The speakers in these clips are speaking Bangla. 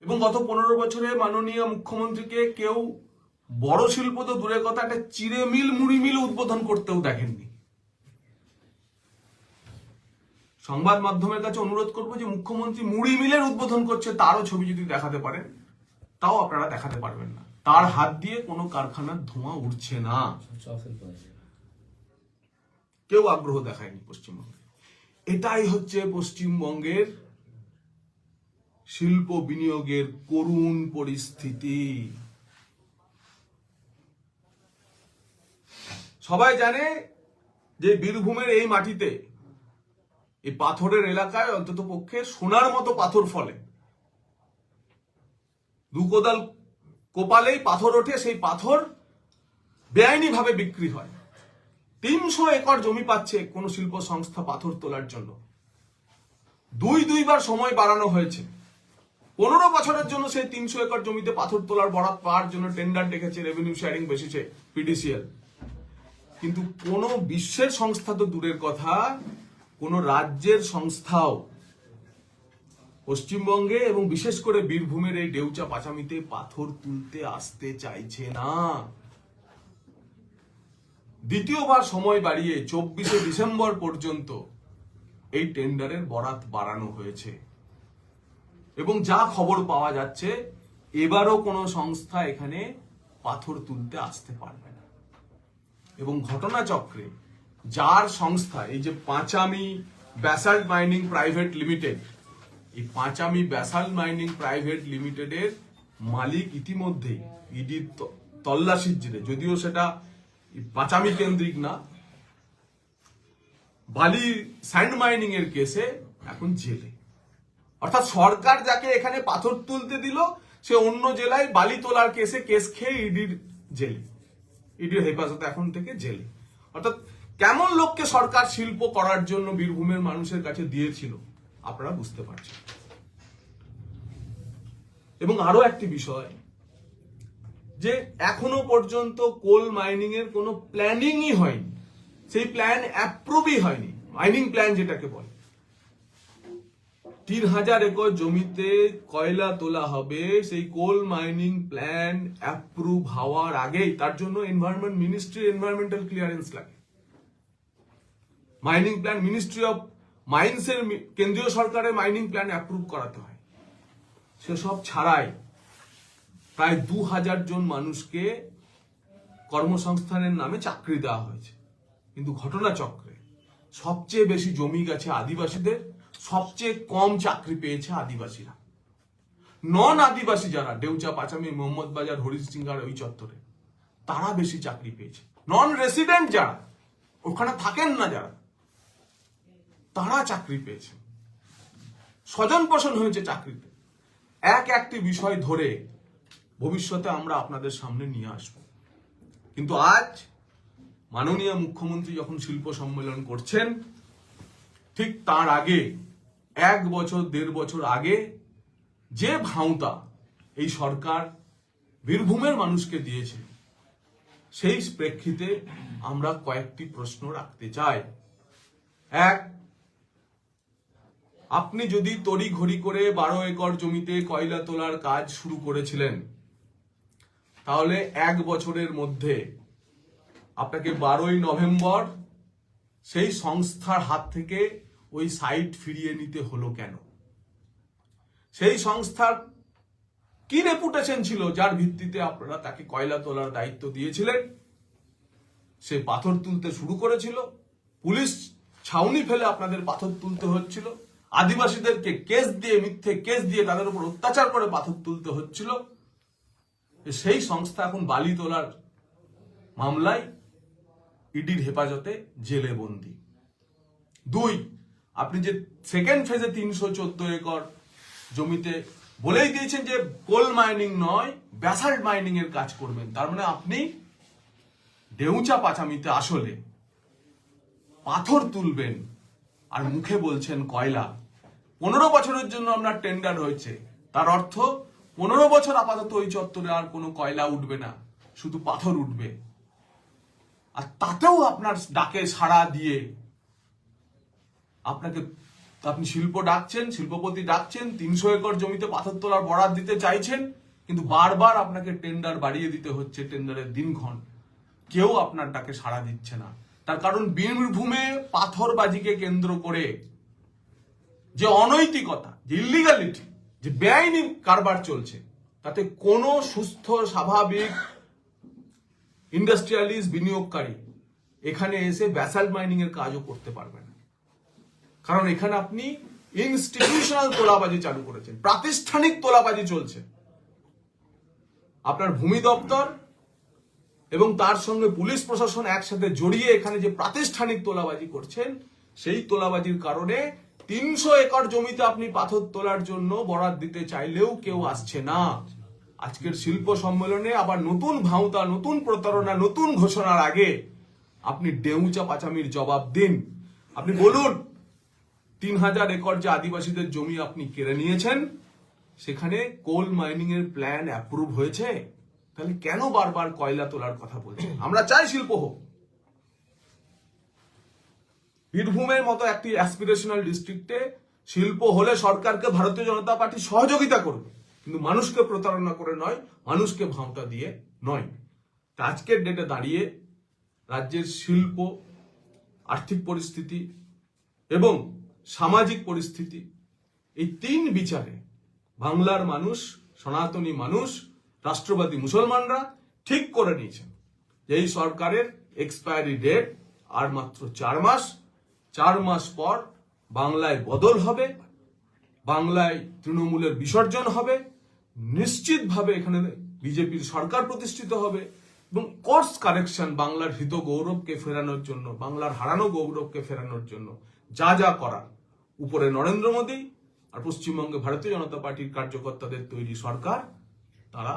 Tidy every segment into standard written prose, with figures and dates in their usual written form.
এবং গত 15 বছরে মাননীয় মুখ্যমন্ত্রীকে কেউ বড় শিল্প তো দূরের কথা, একটা চিড়ে মিল মুড়ি মিল উদ্বোধন করতেও দেখেননি। সংবাদ মাধ্যমের কাছে অনুরোধ করবো যে মুখ্যমন্ত্রী মুড়ি মিলের উদ্বোধন করছে তারও ছবি যদি দেখাতে পারেন, তাও আপনারা দেখাতে পারবেন না। তার হাত দিয়ে কোনো কারখানার ধোঁয়া উঠছে না, কেউ আগ্রহ দেখায়নি পশ্চিমবঙ্গে। এটাই হচ্ছে পশ্চিমবঙ্গের শিল্প বিনিয়োগের করুণ পরিস্থিতি। সবাই জানে যে বীরভূমের এই মাটিতে, এই পাথরের এলাকায় অন্তত পক্ষে সোনার মতো পাথর ফলে। দু কোদাল কোপালেই পাথর ওঠে, সেই পাথর বেআইনি ভাবে বিক্রি হয়। 300 একর জমি পাচ্ছে কোন শিল্প সংস্থা পাথর তোলার জন্য। দুইবার সময় বাড়ানো হয়েছে। 15 বছরের জন্য সেই 300 একর জমিতে পাথর তোলার বরাত পাওয়ার জন্য টেন্ডার ডেকেছে রেভিনিউ শেয়ারিং বেসিসে পিডিসিএল। কিন্তু কোন বিশ্বের সংস্থা তো দূরের কথা, কোন রাজ্যের সংস্থাও পশ্চিমবঙ্গে এবং বিশেষ করে বীরভূমের এই ডেউচা পাচামিতে পাথর তুলতে আসতে চাইছে না। দ্বিতীয়বার সময় বাড়িয়ে 24শে ডিসেম্বর পর্যন্ত এই টেন্ডারের বরাত বাড়ানো হয়েছে এবং যা খবর পাওয়া যাচ্ছে এবারও কোনো সংস্থা এখানে পাথর তুলতে আসতে পারবে না। এবং ঘটনাচক্রে যার সংস্থা, এই যে Panchami basalt mining private limited, এই পাঁচামি ব্যাসাল্ট মাইনিং প্রাইভেট লিমিটেডের মালিক ইতিমধ্যেই ইডির তল্লাশির জেরে, যদিও সেটা পাঁচামি কেন্দ্রিক না, বালি স্যান্ড মাইনিং এর কেসে এখন জেলে। অর্থাৎ সরকার যাকে এখানে পাথর তুলতে দিল সে অন্য জেলায় বালি তোলার কেসে কেস খেয়ে ইডির জেলে, ইডির হেফাজতে এখন থেকে জেলে। অর্থাৎ কেমন লোককে সরকার শিল্প করার জন্য বীরভূমের মানুষের কাছে দিয়েছিল আপনারা বুঝতে পারছেন। এবং আরো একটি বিষয়, যে এখনো পর্যন্ত কোল মাইনিং এর কোনো প্ল্যানিংই হয়নি, সেই প্ল্যান অ্যাপ্রুভই হয়নি। মাইনিং প্ল্যান যেটাকে বলে, 3000 একর জমিতে কয়লা তোলা হবে, সেই কোল মাইনিং প্ল্যান অ্যাপ্রুভ হওয়ার আগেই তার জন্য এনভায়রনমেন্ট মিনিস্ট্রি এনভায়রনমেন্টাল ক্লিয়ারেন্স লাগে। Mining plan ministry of mines এর কেন্দ্রীয় সরকারের মাইনিং প্ল্যান অ্যাপ্রুভ করাতে হয়। সেসব ছাড়াই প্রায় 2000 জন মানুষকে কর্মসংস্থানের নামে চাকরি দেওয়া হয়েছে। কিন্তু ঘটনাচক্রে সবচেয়ে বেশি জমি গেছে আদিবাসীদের, সবচেয়ে কম চাকরি পেয়েছে আদিবাসীরা। নন আদিবাসী যারা ডেউচা পাচামি মোহাম্মদ বাজার হরিশিঙ্গার ওই চত্বরে, তারা বেশি চাকরি পেয়েছে। নন রেসিডেন্ট যারা ওখানে থাকেন না, যারা তারা চাকরি পেয়েছে, স্বজন পোষণ হয়েছে চাকরিতে। একটি বিষয় ধরে ভবিষ্যতে আমরা আপনাদের সামনে নিয়ে আসব। কিন্তু আজ মাননীয় মুখ্যমন্ত্রী যখন শিল্প সম্মেলন করছেন, ঠিক তার আগে 1 বছর 1.5 বছর আগে যে ভাঁওতা এই সরকার বীরভূমের মানুষকে দিয়েছে, সেই প্রেক্ষিতে আমরা কয়েকটি প্রশ্ন রাখতে চাই। এক, আপনি যদি তড়িঘড়ি করে 12 একর জমিতে কয়লা তোলার কাজ শুরু করেছিলেন, তাহলে 1 বছরের মধ্যে আপনাকে 12ই নভেম্বর সেই সংস্থার হাত থেকে ওই সাইট ফিরিয়ে নিতে হলো কেন? সেই সংস্থার কি রেপুটেশন ছিল যার ভিত্তিতে আপনারা তাকে কয়লা তোলার দায়িত্ব দিয়েছিলেন? সে পাথর তুলতে শুরু করেছিল, পুলিশ ছাউনি ফেলে আপনাদের পাথর তুলতে হচ্ছিল, আদিবাসীদেরকে কেস দিয়ে, মিথ্যে কেস দিয়ে তাদের উপর অত্যাচার করে পাথর তুলতে হচ্ছিল। সেই সংস্থা এখন বালি তোলার মামলায় ইডির হেফাজতে জেলে বন্দী। 2, আপনি যে সেকেন্ড ফেজে 314 একর জমিতে বলেই দিয়েছেন যে কোল মাইনিং নয় ব্যাসাল্ট মাইনিং এর কাজ করবেন, তার মানে আপনি ডেউচা পাচামিতে আসলে পাথর তুলবেন আর মুখে বলছেন কয়লা। 15 বছরের জন্য আপনার টেন্ডার হয়েছে, তার অর্থ 15 বছর আপাতত ওই চত্বরে আর কোনো কয়লা উঠবে না, শুধু পাথর উঠবে। আর তাতেও আপনার ডাকে সাড়া দিয়ে আপনাকে আপনি শিল্প ডাকছেন, শিল্পপতি ডাকছেন, 300 একর জমিতে পাথর তোলার বরাদ দিতে চাইছেন, কিন্তু বারবার আপনাকে টেন্ডার বাড়িয়ে দিতে হচ্ছে, টেন্ডারের দিনক্ষণ। কেউ আপনার ডাকে সাড়া দিচ্ছে না। তার কারণ বীরভূমে পাথরবাজিকে কেন্দ্র করে যে অনৈতিকতা, যে ইলিগালিটি, যে বেআইনি কারবার চলছে, তাতে কোনো সুস্থ স্বাভাবিক ইন্ডাস্ট্রিয়ালিস্ট বিনিয়োগকারী এখানে এসে ব্যাসাল্ট মাইনিং এর কাজও করতে পারবে না। কারণ এখানে আপনি ইনস্টিটিউশনাল তোলাবাজি চালু করেছেন, প্রাতিষ্ঠানিক তোলাবাজি চলছে। আপনার ভূমি দপ্তর এবং তার সঙ্গে পুলিশ প্রশাসন একসাথে জড়িয়ে এখানে যে প্রাতিষ্ঠানিক তোলাবাজি করছেন, সেই তোলাবাজির কারণে 300 একর জমিতে আপনি পাথর তোলার জন্য বরাদ দিতে চাইলেও কেউ আসছে না। আজকের শিল্প সম্মেলনে আবার নতুন ভাঁওতা, নতুন প্রতারণা, নতুন ঘোষণার আগে আপনি ডেউচা পাচামির জবাব দিন। আপনি বলুন 3000 একর যে আদিবাসীদের জমি আপনি কেড়ে নিয়েছেন, সেখানে কোল মাইনিং এর প্ল্যান অ্যাপ্রুভ হয়েছে? তাহলে কেন বারবার কয়লা তোলার কথা বলছেন? আমরা চাই শিল্প হোক। বীরভূমের মতো একটি অ্যাসপিরেশনাল ডিস্ট্রিক্টে শিল্প হলে সরকারকে ভারতীয় জনতা পার্টি সহযোগিতা করবে, কিন্তু মানুষকে প্রতারণা করে নয়, মানুষকে ভাঁওতা দিয়ে নয়। তা আজকের ডেটে দাঁড়িয়ে রাজ্যের শিল্প, আর্থিক পরিস্থিতি এবং সামাজিক পরিস্থিতি, এই 3 বিচারে বাংলার মানুষ, সনাতনী মানুষ, রাষ্ট্রবাদী মুসলমানরা ঠিক করে নিয়েছেন যে এই সরকারের এক্সপায়ারি ডেট আর মাত্র 4 মাস। 4 মাস পর বাংলায় বদল হবে, বাংলায় তৃণমূলের বিসর্জন হবে, নিশ্চিতভাবে এখানে বিজেপির সরকার প্রতিষ্ঠিত হবে এবং কোর্স কারেকশন, বাংলার হৃত গৌরবকে ফেরানোর জন্য, বাংলার হারানো গৌরবকে ফেরানোর জন্য যা যা করার, উপরে নরেন্দ্র মোদী আর পশ্চিমবঙ্গে ভারতীয় জনতা পার্টির কার্যকর্তাদের তৈরি সরকার তারা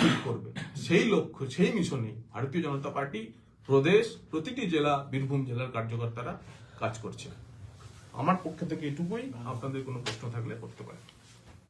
ঠিক করবে। সেই লক্ষ্য, সেই মিশনে ভারতীয় জনতা পার্টি প্রদেশ, প্রতিটি জেলা, বীরভূম জেলার কার্যকর্তারা কাজ করছে। আমার পক্ষ থেকে এটুকুই। আপনাদের কোনো প্রশ্ন থাকলে করতে পারেন।